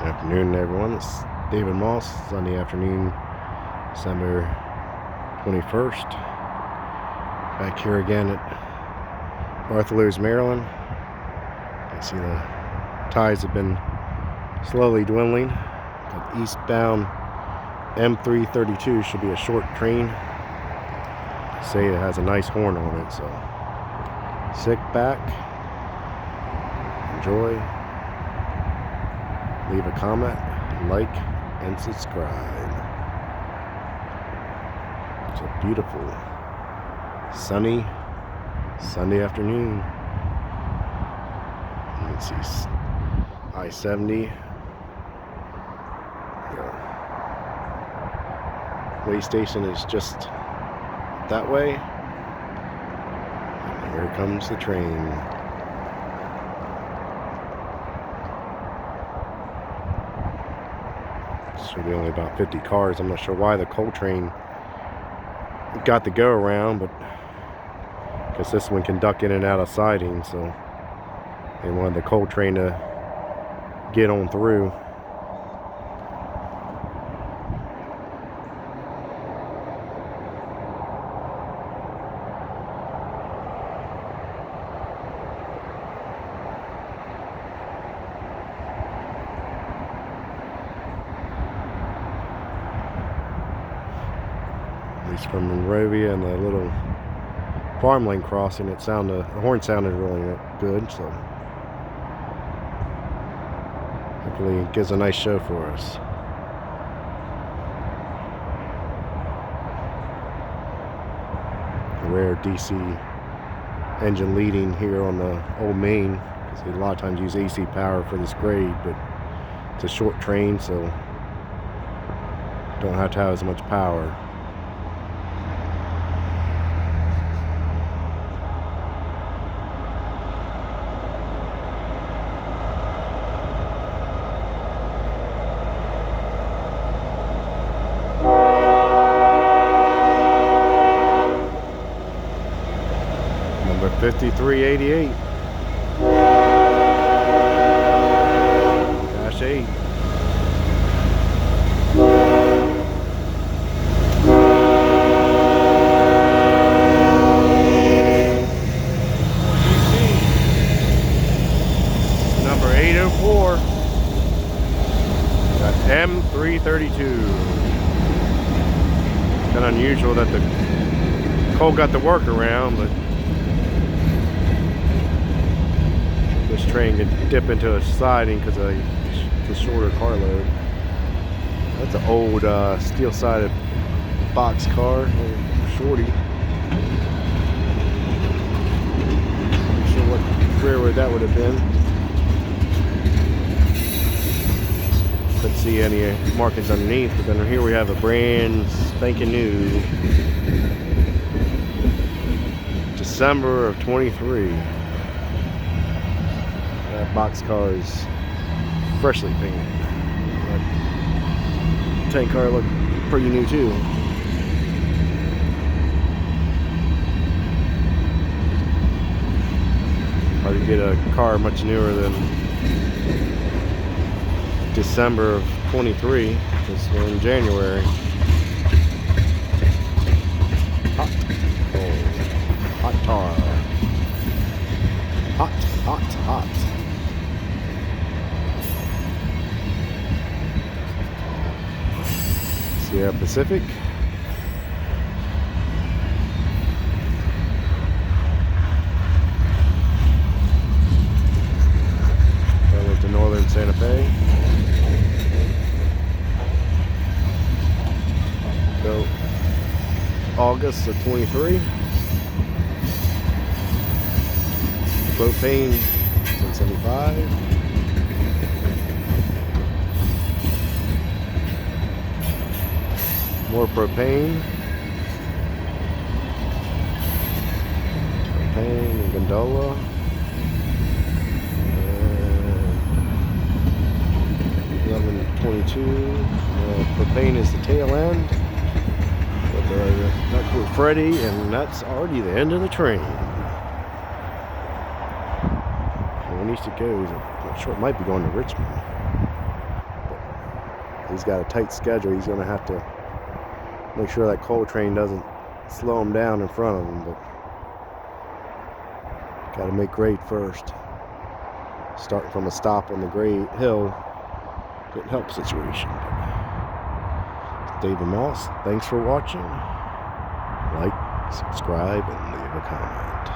Afternoon, everyone. It's David Moss. Sunday afternoon, December 21st. Back here again at Bartholow's, Maryland. You can see the ties have been slowly dwindling. The eastbound M332 should be a short train. They say it has a nice horn on it, so sit back, enjoy. Leave a comment, like, and subscribe. It's a beautiful, sunny Sunday afternoon. You can see I-70. The way station is just that way. And here comes the train. Should be only about 50 cars. I'm not sure why the coal train got the go around, but because this one can duck in and out of siding, so they wanted the coal train to get on through. At least from Monrovia and the little farmland crossing, the horn sounded really good, so hopefully it gives a nice show for us. A rare DC engine leading here on the old main, because they a lot of times use AC power for this grade, but it's a short train, so don't have to have as much power. Number 5388. -8. Number 804. Got M332. Kind of unusual that the coal got the workaround, but this train could dip into a siding because of the shorter carload. That's an old steel-sided box car, shorty. Not sure what railroad that would have been. Couldn't see any markings underneath, but then here we have a brand spanking new December of 23. That box car is freshly painted. That tank car looked pretty new too. Hard to get a car much newer than December of 23, because we're in January. Hot coal, hot tar, hot, hot, hot. Sierra Pacific. Going to northern Santa Fe. So August of 23. Propane 1075. More propane. Propane and gondola. And 1122. Propane is the tail end. With Not Cool Freddy, and that's already the end of the train. Where it needs to go, I'm not sure, it might be going to Richmond. He's got a tight schedule. He's going to have to make sure that coal train doesn't slow him down in front of him, but got to make grade first. Starting from a stop on the grade hill didn't help the situation. David Moss, thanks for watching. Like, subscribe, and leave a comment.